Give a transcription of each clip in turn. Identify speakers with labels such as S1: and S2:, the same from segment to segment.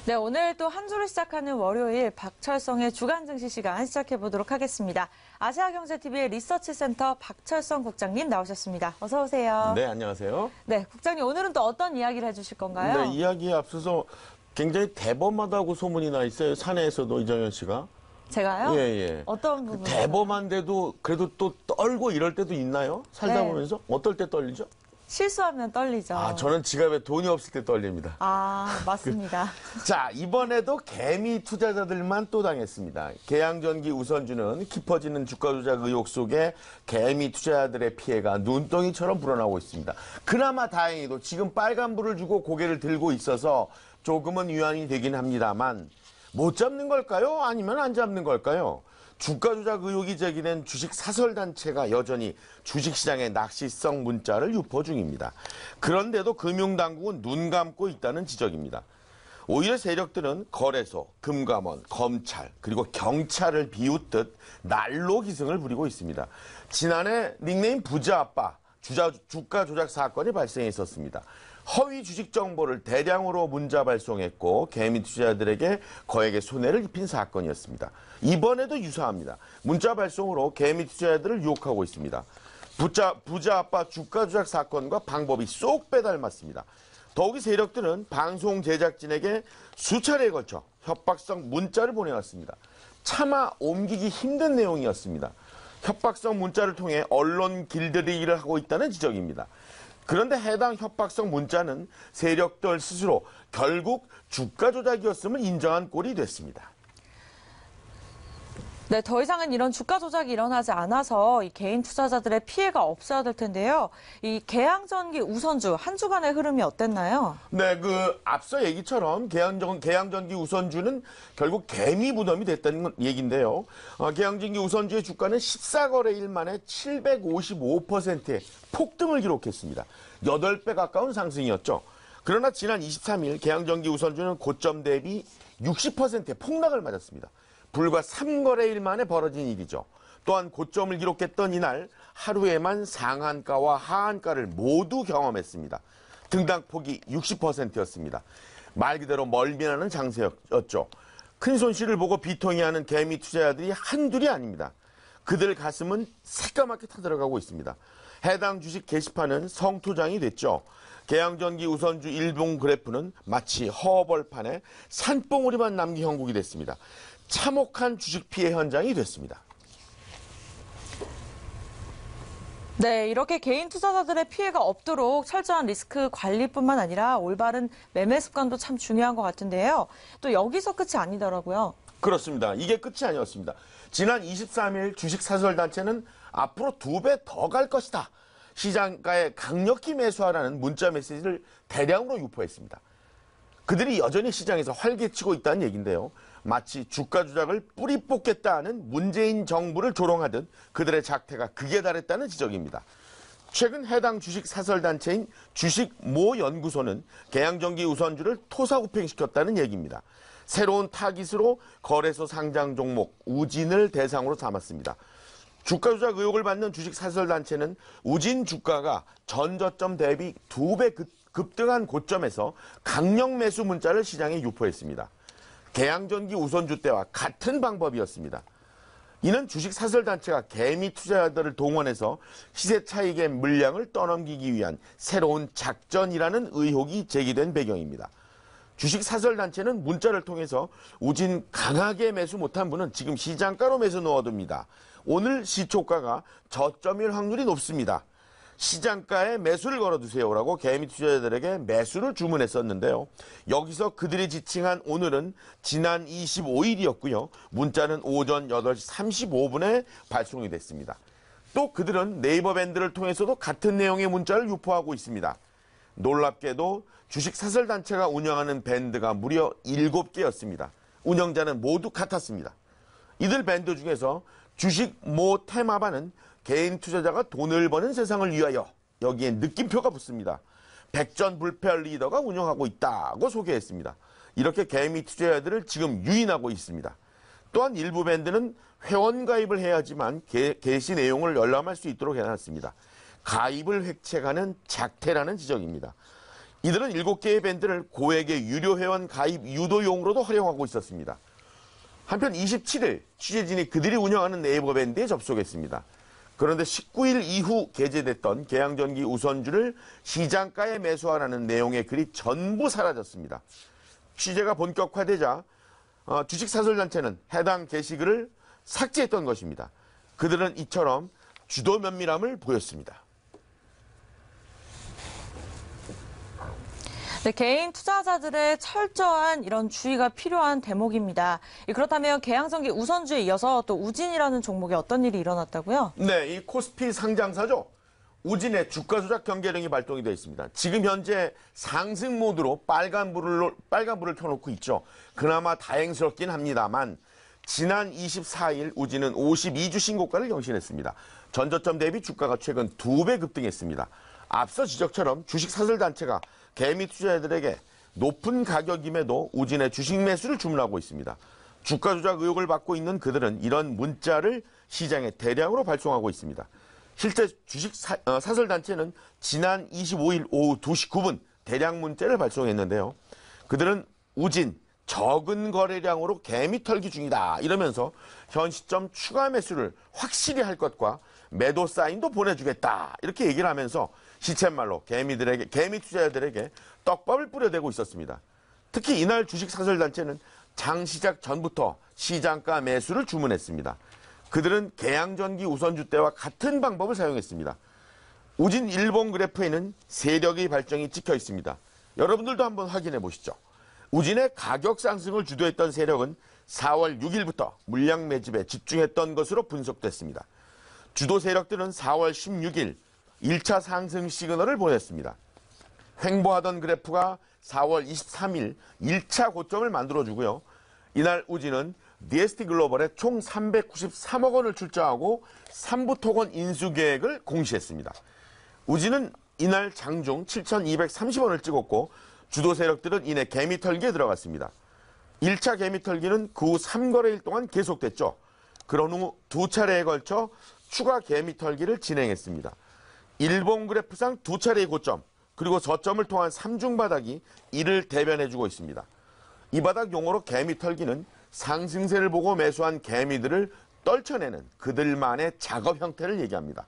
S1: 네, 오늘 또 한 주를 시작하는 월요일 박철성의 주간 증시 시간 시작해 보도록 하겠습니다. 아시아경제TV의 리서치센터 박철성 국장님 나오셨습니다. 어서 오세요.
S2: 네, 안녕하세요.
S1: 네, 국장님 오늘은 또 어떤 이야기를 해주실 건가요?
S2: 네, 이야기에 앞서서 굉장히 대범하다고 소문이 나 있어요. 사내에서도 이정현 씨가.
S1: 제가요?
S2: 예, 예.
S1: 어떤 부분?
S2: 대범한데도 그래도 또 떨고 이럴 때도 있나요? 살다
S1: 네.
S2: 보면서? 어떨 때 떨리죠?
S1: 실수하면 떨리죠.
S2: 저는 지갑에 돈이 없을 때 떨립니다.
S1: 맞습니다.
S2: 자, 이번에도 개미 투자자들만 또 당했습니다. 계양전기 우선주는 깊어지는 주가 조작 의혹 속에 개미 투자자들의 피해가 눈덩이처럼 불어나고 있습니다. 그나마 다행히도 지금 빨간불을 주고 고개를 들고 있어서 조금은 위안이 되긴 합니다만 못 잡는 걸까요? 아니면 안 잡는 걸까요? 주가 조작 의혹이 제기된 주식 사설단체가 여전히 주식시장에 낚시성 문자를 유포 중입니다. 그런데도 금융당국은 눈 감고 있다는 지적입니다. 오히려 세력들은 거래소, 금감원, 검찰, 그리고 경찰을 비웃듯 날로 기승을 부리고 있습니다. 지난해 닉네임 부자아빠 주가 조작 사건이 발생했었습니다. 허위 주식 정보를 대량으로 문자 발송했고 개미 투자자들에게 거액의 손해를 입힌 사건이었습니다. 이번에도 유사합니다. 문자 발송으로 개미 투자자들을 유혹하고 있습니다. 부자아빠 주가 조작 사건과 방법이 쏙 빼닮았습니다. 더욱이 세력들은 방송 제작진에게 수차례에 걸쳐 협박성 문자를 보내왔습니다. 차마 옮기기 힘든 내용이었습니다. 협박성 문자를 통해 언론 길들이기를 하고 있다는 지적입니다. 그런데 해당 협박성 문자는 세력들 스스로 결국 주가 조작이었음을 인정한 꼴이 됐습니다.
S1: 네, 더 이상은 이런 주가 조작이 일어나지 않아서 이 개인 투자자들의 피해가 없어야 될 텐데요. 이 계양전기 우선주 한 주간의 흐름이 어땠나요?
S2: 네, 앞서 얘기처럼 계양전기 우선주는 결국 개미 무덤이 됐다는 얘기인데요. 계양전기 우선주의 주가는 14거래일 만에 755%의 폭등을 기록했습니다. 8배 가까운 상승이었죠. 그러나 지난 23일 계양전기 우선주는 고점 대비 60%의 폭락을 맞았습니다. 불과 3거래일 만에 벌어진 일이죠. 또한 고점을 기록했던 이날 하루에만 상한가와 하한가를 모두 경험했습니다. 등락폭이 60%였습니다. 말 그대로 멀미나는 장세였죠. 큰 손실을 보고 비통해하는 개미 투자자들이 한둘이 아닙니다. 그들 가슴은 새까맣게 타들어가고 있습니다. 해당 주식 게시판은 성토장이 됐죠. 계양전기 우선주 일봉 그래프는 마치 허벌판에 산봉우리만 남긴 형국이 됐습니다. 참혹한 주식 피해 현장이 됐습니다.
S1: 네, 이렇게 개인 투자자들의 피해가 없도록 철저한 리스크 관리뿐만 아니라 올바른 매매 습관도 참 중요한 것 같은데요. 또 여기서 끝이 아니더라고요.
S2: 그렇습니다. 이게 끝이 아니었습니다. 지난 23일 주식 사설단체는 앞으로 2배 더 갈 것이다. 시장가에 강력히 매수하라는 문자 메시지를 대량으로 유포했습니다. 그들이 여전히 시장에서 활개치고 있다는 얘기인데요. 마치 주가 조작을 뿌리 뽑겠다는 문재인 정부를 조롱하듯 그들의 작태가 극에 달했다는 지적입니다. 최근 해당 주식 사설단체인 주식모연구소는 계양전기 우선주를 토사구팽시켰다는 얘기입니다. 새로운 타깃으로 거래소 상장 종목 우진을 대상으로 삼았습니다. 주가 조작 의혹을 받는 주식 사설단체는 우진 주가가 전저점 대비 2배 급등한 고점에서 강력 매수 문자를 시장에 유포했습니다. 계양전기 우선주 때와 같은 방법이었습니다. 이는 주식 사설단체가 개미 투자자들을 동원해서 시세 차익의 물량을 떠넘기기 위한 새로운 작전이라는 의혹이 제기된 배경입니다. 주식 사설단체는 문자를 통해서 우진 강하게 매수 못한 분은 지금 시장가로 매수 넣어둡니다. 오늘 시초가가 저점일 확률이 높습니다. 시장가에 매수를 걸어두세요라고 개미 투자자들에게 매수를 주문했었는데요. 여기서 그들이 지칭한 오늘은 지난 25일이었고요. 문자는 오전 8시 35분에 발송이 됐습니다. 또 그들은 네이버 밴드를 통해서도 같은 내용의 문자를 유포하고 있습니다. 놀랍게도 주식 사설단체가 운영하는 밴드가 무려 7개였습니다. 운영자는 모두 같았습니다. 이들 밴드 중에서 주식 모 테마반은 개인 투자자가 돈을 버는 세상을 위하여 여기에 느낌표가 붙습니다. 백전불패 리더가 운영하고 있다고 소개했습니다. 이렇게 개미 투자자들을 지금 유인하고 있습니다. 또한 일부 밴드는 회원 가입을 해야지만 게시 내용을 열람할 수 있도록 해놨습니다. 가입을 획책하는 작태라는 지적입니다. 이들은 7개의 밴드를 고액의 유료 회원 가입 유도용으로도 활용하고 있었습니다. 한편 27일 취재진이 그들이 운영하는 네이버 밴드에 접속했습니다. 그런데 19일 이후 게재됐던 계양전기 우선주를 시장가에 매수하라는 내용의 글이 전부 사라졌습니다. 취재가 본격화되자 주식사설단체는 해당 게시글을 삭제했던 것입니다. 그들은 이처럼 주도 면밀함을 보였습니다.
S1: 네, 개인 투자자들의 철저한 이런 주의가 필요한 대목입니다. 그렇다면 계양전기 우선주에 이어서 또 우진이라는 종목에 어떤 일이 일어났다고요?
S2: 네, 이 코스피 상장사죠. 우진의 주가 조작 경계령이 발동이 되어 있습니다. 지금 현재 상승 모드로 빨간불을 켜놓고 있죠. 그나마 다행스럽긴 합니다만 지난 24일 우진은 52주 신고가를 경신했습니다. 전저점 대비 주가가 최근 2배 급등했습니다. 앞서 지적처럼 주식 사설단체가 개미 투자자들에게 높은 가격임에도 우진의 주식 매수를 주문하고 있습니다. 주가 조작 의혹을 받고 있는 그들은 이런 문자를 시장에 대량으로 발송하고 있습니다. 실제 주식 사설단체는 지난 25일 오후 2시 9분 대량 문자를 발송했는데요. 그들은 우진 적은 거래량으로 개미 털기 중이다 이러면서 현 시점 추가 매수를 확실히 할 것과 매도 사인도 보내주겠다 이렇게 얘기를 하면서 시쳇말로 개미 투자자들에게 떡밥을 뿌려대고 있었습니다. 특히 이날 주식 사설단체는 장 시작 전부터 시장가 매수를 주문했습니다. 그들은 계양전기 우선주 때와 같은 방법을 사용했습니다. 우진 일본 그래프에는 세력의 발정이 찍혀 있습니다. 여러분들도 한번 확인해 보시죠. 우진의 가격 상승을 주도했던 세력은 4월 6일부터 물량 매집에 집중했던 것으로 분석됐습니다. 주도 세력들은 4월 16일 1차 상승 시그널을 보냈습니다. 횡보하던 그래프가 4월 23일 1차 고점을 만들어주고요. 이날 우진은 DST 글로벌에 총 393억 원을 출자하고 3부 토건 인수 계획을 공시했습니다. 우진은 이날 장중 7,230원을 찍었고 주도 세력들은 이내 개미 털기에 들어갔습니다. 1차 개미 털기는 그 후 3거래일 동안 계속됐죠. 그런 후 2차례에 걸쳐 추가 개미 털기를 진행했습니다. 일본 그래프상 2차례의 고점 그리고 저점을 통한 3중 바닥이 이를 대변해주고 있습니다. 이 바닥 용어로 개미 털기는 상승세를 보고 매수한 개미들을 떨쳐내는 그들만의 작업 형태를 얘기합니다.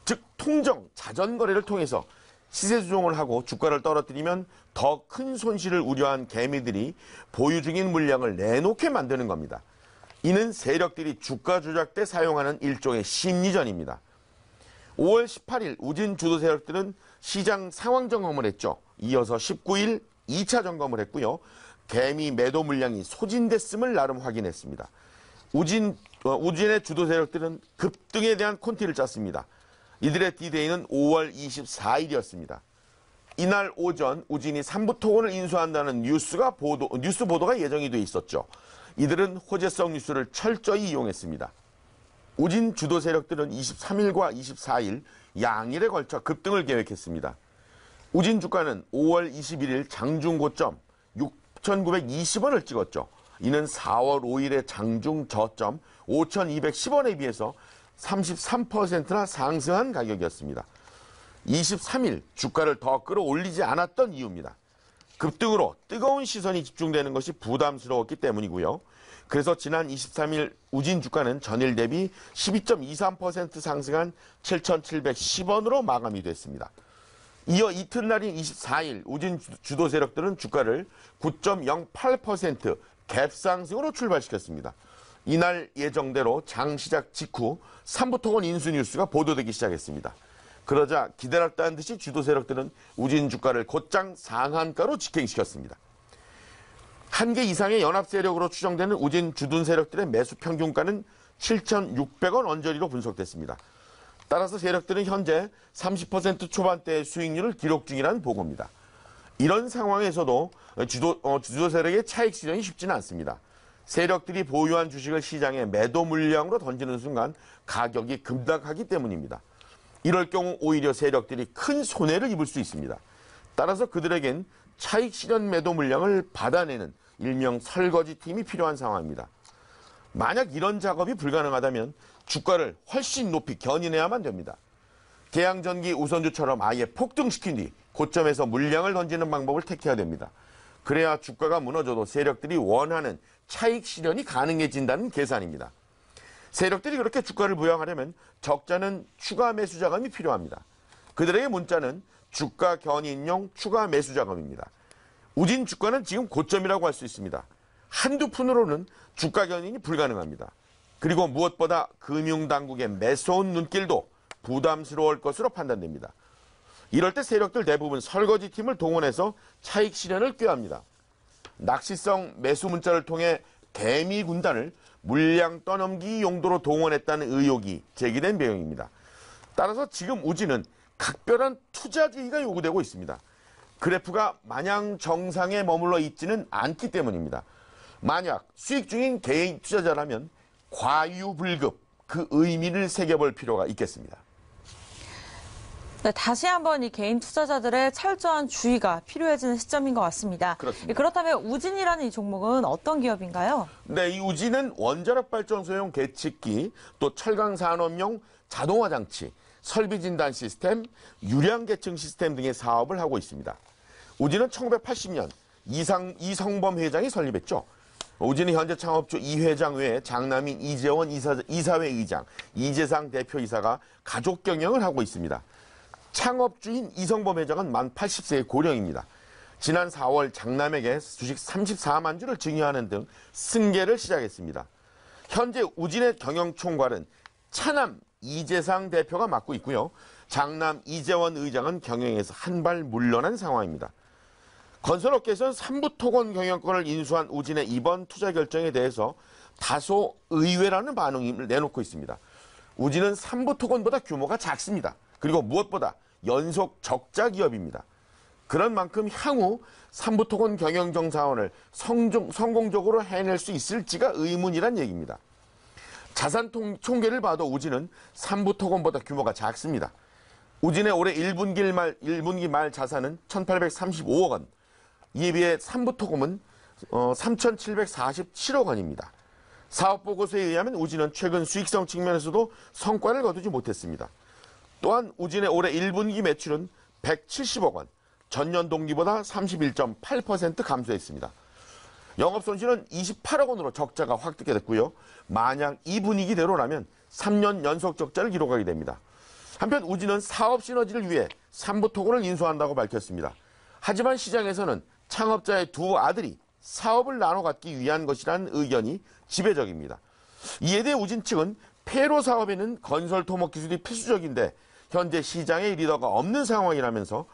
S2: 즉 통정, 자전거래를 통해서 시세 조정을 하고 주가를 떨어뜨리면 더 큰 손실을 우려한 개미들이 보유 중인 물량을 내놓게 만드는 겁니다. 이는 세력들이 주가 조작 때 사용하는 일종의 심리전입니다. 5월 18일 우진 주도 세력들은 시장 상황 점검을 했죠. 이어서 19일 2차 점검을 했고요. 개미 매도 물량이 소진됐음을 나름 확인했습니다. 우진의 주도 세력들은 급등에 대한 콘티를 짰습니다. 이들의 디데이는 5월 24일이었습니다. 이날 오전 우진이 3부 토건을 인수한다는 뉴스 보도가 예정이 돼 있었죠. 이들은 호재성 뉴스를 철저히 이용했습니다. 우진 주도 세력들은 23일과 24일 양일에 걸쳐 급등을 계획했습니다. 우진 주가는 5월 21일 장중 고점 6,920원을 찍었죠. 이는 4월 5일의 장중 저점 5,210원에 비해서 33%나 상승한 가격이었습니다. 23일 주가를 더 끌어올리지 않았던 이유입니다. 급등으로 뜨거운 시선이 집중되는 것이 부담스러웠기 때문이고요. 그래서 지난 23일 우진 주가는 전일 대비 12.23% 상승한 7,710원으로 마감이 됐습니다. 이어 이튿날인 24일 우진 주도 세력들은 주가를 9.08% 갭 상승으로 출발시켰습니다. 이날 예정대로 장 시작 직후 3부 토건 인수 뉴스가 보도되기 시작했습니다. 그러자 기다렸다는 듯이 주도 세력들은 우진 주가를 곧장 상한가로 직행시켰습니다. 1개 이상의 연합 세력으로 추정되는 우진 주둔 세력들의 매수 평균가는 7,600원 언저리로 분석됐습니다. 따라서 세력들은 현재 30% 초반대의 수익률을 기록 중이라는 보고입니다. 이런 상황에서도 주도 세력의 차익 실현이 쉽지는 않습니다. 세력들이 보유한 주식을 시장에 매도 물량으로 던지는 순간 가격이 급락하기 때문입니다. 이럴 경우 오히려 세력들이 큰 손해를 입을 수 있습니다. 따라서 그들에겐 차익 실현 매도 물량을 받아내는 일명 설거지팀이 필요한 상황입니다. 만약 이런 작업이 불가능하다면 주가를 훨씬 높이 견인해야만 됩니다. 계양전기 우선주처럼 아예 폭등시킨 뒤 고점에서 물량을 던지는 방법을 택해야 됩니다. 그래야 주가가 무너져도 세력들이 원하는 차익 실현이 가능해진다는 계산입니다. 세력들이 그렇게 주가를 부양하려면 적자는 추가 매수 자금이 필요합니다. 그들에게 문자는 주가 견인용 추가 매수 자금입니다. 우진 주가는 지금 고점이라고 할 수 있습니다. 한두 푼으로는 주가 견인이 불가능합니다. 그리고 무엇보다 금융당국의 매서운 눈길도 부담스러울 것으로 판단됩니다. 이럴 때 세력들 대부분 설거지팀을 동원해서 차익 실현을 꾀합니다. 낚시성 매수 문자를 통해 개미 군단을 물량 떠넘기 용도로 동원했다는 의혹이 제기된 배경입니다. 따라서 지금 우진은 각별한 투자주의가 요구되고 있습니다. 그래프가 마냥 정상에 머물러 있지는 않기 때문입니다. 만약 수익 중인 개인 투자자라면 과유불급 그 의미를 새겨볼 필요가 있겠습니다.
S1: 네, 다시 한번 이 개인 투자자들의 철저한 주의가 필요해지는 시점인 것 같습니다.
S2: 그렇습니다.
S1: 그렇다면 우진이라는 이 종목은 어떤 기업인가요?
S2: 네, 이 우진은 원자력 발전소용 계측기, 또 철강 산업용 자동화 장치, 설비 진단 시스템, 유량 계층 시스템 등의 사업을 하고 있습니다. 우진은 1980년 이성범 회장이 설립했죠. 우진은 현재 창업주 이 회장 외에 장남인 이재원 이사회 의장, 이재상 대표이사가 가족 경영을 하고 있습니다. 창업주인 이성범 회장은 만 80세의 고령입니다. 지난 4월 장남에게 주식 34만 주를 증여하는 등 승계를 시작했습니다. 현재 우진의 경영총괄은 차남 이재상 대표가 맡고 있고요. 장남 이재원 의장은 경영에서 한 발 물러난 상황입니다. 건설업계에서는 삼부토건 경영권을 인수한 우진의 이번 투자 결정에 대해서 다소 의외라는 반응을 내놓고 있습니다. 우진은 삼부토건보다 규모가 작습니다. 그리고 무엇보다 연속 적자 기업입니다. 그런 만큼 향후 삼부토건 경영정사원을 성공적으로 해낼 수 있을지가 의문이란 얘기입니다. 자산 총계를 봐도 우진은 삼부토건보다 규모가 작습니다. 우진의 올해 1분기 말 자산은 1,835억 원, 이에 비해 삼부토건은 3,747억 원입니다. 사업보고서에 의하면 우진은 최근 수익성 측면에서도 성과를 거두지 못했습니다. 또한 우진의 올해 1분기 매출은 170억 원, 전년 동기보다 31.8% 감소했습니다. 영업손실은 28억 원으로 적자가 확대가 됐고요. 만약 이 분위기대로라면 3년 연속 적자를 기록하게 됩니다. 한편 우진은 사업 시너지를 위해 삼부토건을 인수한다고 밝혔습니다. 하지만 시장에서는 창업자의 두 아들이 사업을 나눠 갖기 위한 것이라는 의견이 지배적입니다. 이에 대해 우진 측은 폐로 사업에는 건설 토목 기술이 필수적인데 현재 시장에 리더가 없는 상황이라면서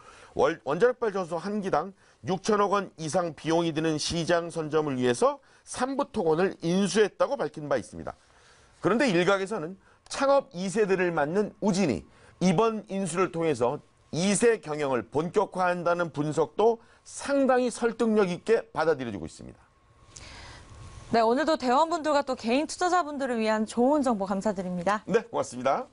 S2: 원자력 발전소 한 기당 6천억 원 이상 비용이 드는 시장 선점을 위해서 삼부토건을 인수했다고 밝힌 바 있습니다. 그런데 일각에서는 창업 2세들을 맡는 우진이 이번 인수를 통해서 2세 경영을 본격화한다는 분석도 상당히 설득력 있게 받아들여지고 있습니다.
S1: 네, 오늘도 대원분들과 또 개인 투자자분들을 위한 좋은 정보 감사드립니다.
S2: 네, 고맙습니다.